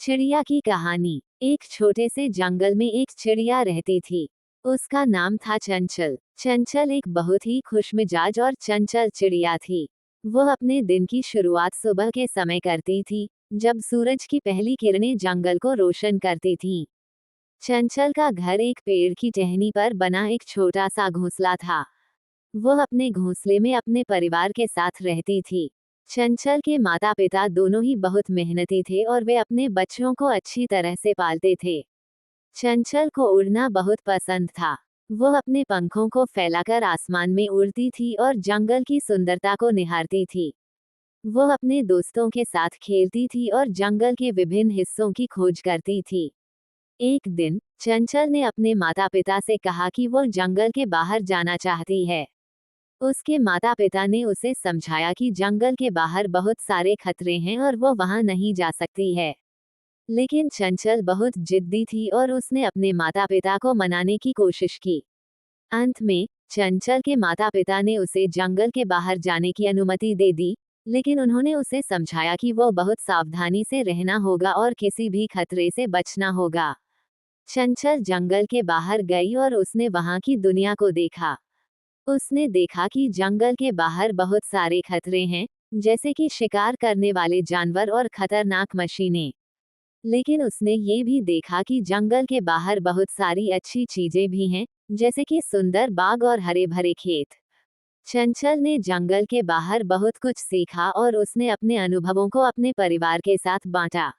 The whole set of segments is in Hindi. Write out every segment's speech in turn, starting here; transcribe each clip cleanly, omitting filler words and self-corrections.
चिड़िया की कहानी। एक छोटे से जंगल में एक चिड़िया रहती थी। उसका नाम था चंचल। चंचल एक बहुत ही खुशमिजाज और चंचल चिड़िया थी। वो अपने दिन की शुरुआत सुबह के समय करती थी, जब सूरज की पहली किरणें जंगल को रोशन करती थीं। चंचल का घर एक पेड़ की टहनी पर बना एक छोटा सा घोंसला था। वो अपने घोंसले में अपने परिवार के साथ रहती थी। चंचल के माता पिता दोनों ही बहुत मेहनती थे और वे अपने बच्चों को अच्छी तरह से पालते थे। चंचल को उड़ना बहुत पसंद था। वो अपने पंखों को फैलाकर आसमान में उड़ती थी और जंगल की सुंदरता को निहारती थी। वो अपने दोस्तों के साथ खेलती थी और जंगल के विभिन्न हिस्सों की खोज करती थी। एक दिन चंचल ने अपने माता पिता से कहा कि वो जंगल के बाहर जाना चाहती है। उसके माता पिता ने उसे समझाया कि जंगल के बाहर बहुत सारे खतरे हैं और वो वहां नहीं जा सकती है। लेकिन चंचल बहुत जिद्दी थी और उसने अपने माता पिता को मनाने की कोशिश की। अंत में चंचल के माता पिता ने उसे जंगल के बाहर जाने की अनुमति दे दी, लेकिन उन्होंने उसे समझाया कि वो बहुत सावधानी से रहना होगा और किसी भी खतरे से बचना होगा। चंचल जंगल के बाहर गई और उसने वहां की दुनिया को देखा। उसने देखा कि जंगल के बाहर बहुत सारे खतरे हैं, जैसे कि शिकार करने वाले जानवर और खतरनाक मशीनें। लेकिन उसने ये भी देखा कि जंगल के बाहर बहुत सारी अच्छी चीजें भी हैं, जैसे कि सुंदर बाग और हरे भरे खेत। चंचल ने जंगल के बाहर बहुत कुछ सीखा और उसने अपने अनुभवों को अपने परिवार के साथ बांटा।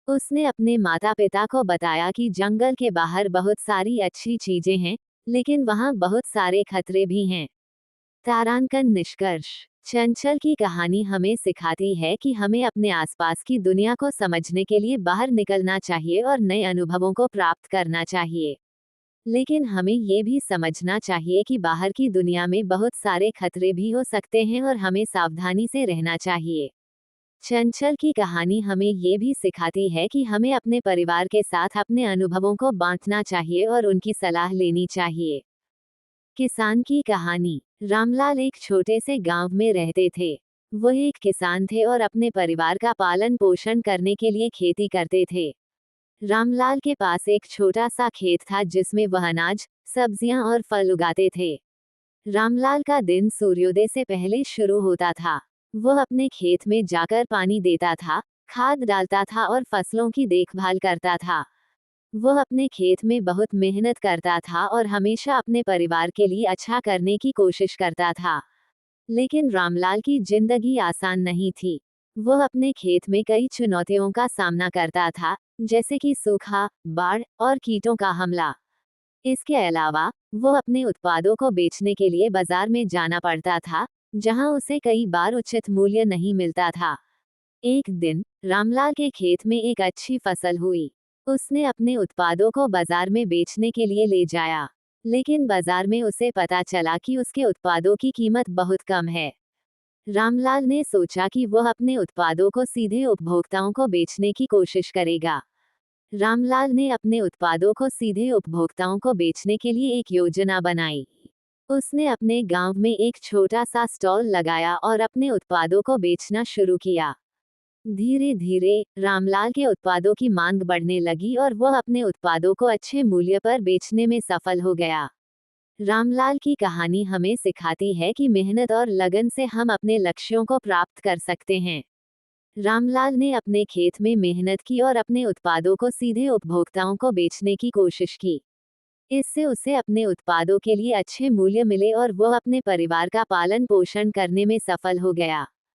उसने अपने माता पिता को बताया कि जंगल के बाहर बहुत सारी अच्छी चीजें हैं, लेकिन वहां बहुत सारे खतरे भी हैं। तारांकन निष्कर्ष। चंचल की कहानी हमें सिखाती है कि हमें अपने आसपास की दुनिया को समझने के लिए बाहर निकलना चाहिए और नए अनुभवों को प्राप्त करना चाहिए। लेकिन हमें ये भी समझना चाहिए कि बाहर की दुनिया में बहुत सारे खतरे भी हो सकते हैं और हमें सावधानी से रहना चाहिए। चंचल की कहानी हमें ये भी सिखाती है कि हमें अपने परिवार के साथ अपने अनुभवों को बांटना चाहिए और उनकी सलाह लेनी चाहिए। किसान की कहानी। रामलाल एक छोटे से गांव में रहते थे। वो एक किसान थे और अपने परिवार का पालन पोषण करने के लिए खेती करते थे। रामलाल के पास एक छोटा सा खेत था जिसमें वह अनाज, सब्जियां और फल उगाते थे। रामलाल का दिन सूर्योदय से पहले शुरू होता था। वह अपने खेत में जाकर पानी देता था, खाद डालता था और फसलों की देखभाल करता था। वह अपने खेत में बहुत मेहनत करता था और हमेशा अपने परिवार के लिए अच्छा करने की कोशिश करता था। लेकिन रामलाल की जिंदगी आसान नहीं थी। वह अपने खेत में कई चुनौतियों का सामना करता था, जैसे कि सूखा, बाढ़ और कीटों का हमला। इसके अलावा वो अपने उत्पादों को बेचने के लिए बाजार में जाना पड़ता था, जहां उसे कई बार उचित मूल्य नहीं मिलता था। एक दिन रामलाल के खेत में एक अच्छी फसल हुई। उसने अपने उत्पादों को बाजार में बेचने के लिए ले जाया, लेकिन बाजार में उसे पता चला कि उसके उत्पादों की कीमत बहुत कम है। रामलाल ने सोचा कि वह अपने उत्पादों को सीधे उपभोक्ताओं को बेचने की कोशिश करेगा। रामलाल ने अपने उत्पादों को सीधे उपभोक्ताओं को बेचने के लिए एक योजना बनाई। उसने अपने गांव में एक छोटा सा स्टॉल लगाया और अपने उत्पादों को बेचना शुरू किया। धीरे धीरे रामलाल के उत्पादों की मांग बढ़ने लगी और वह अपने उत्पादों को अच्छे मूल्य पर बेचने में सफल हो गया। रामलाल की कहानी हमें सिखाती है कि मेहनत और लगन से हम अपने लक्ष्यों को प्राप्त कर सकते हैं। रामलाल ने अपने खेत में मेहनत की और अपने उत्पादों को सीधे उपभोक्ताओं को बेचने की कोशिश की। इससे उसे अपने उत्पादों के लिए अच्छे मूल्य मिले और वह अपने परिवार का पालन पोषण करने में सफल हो गया।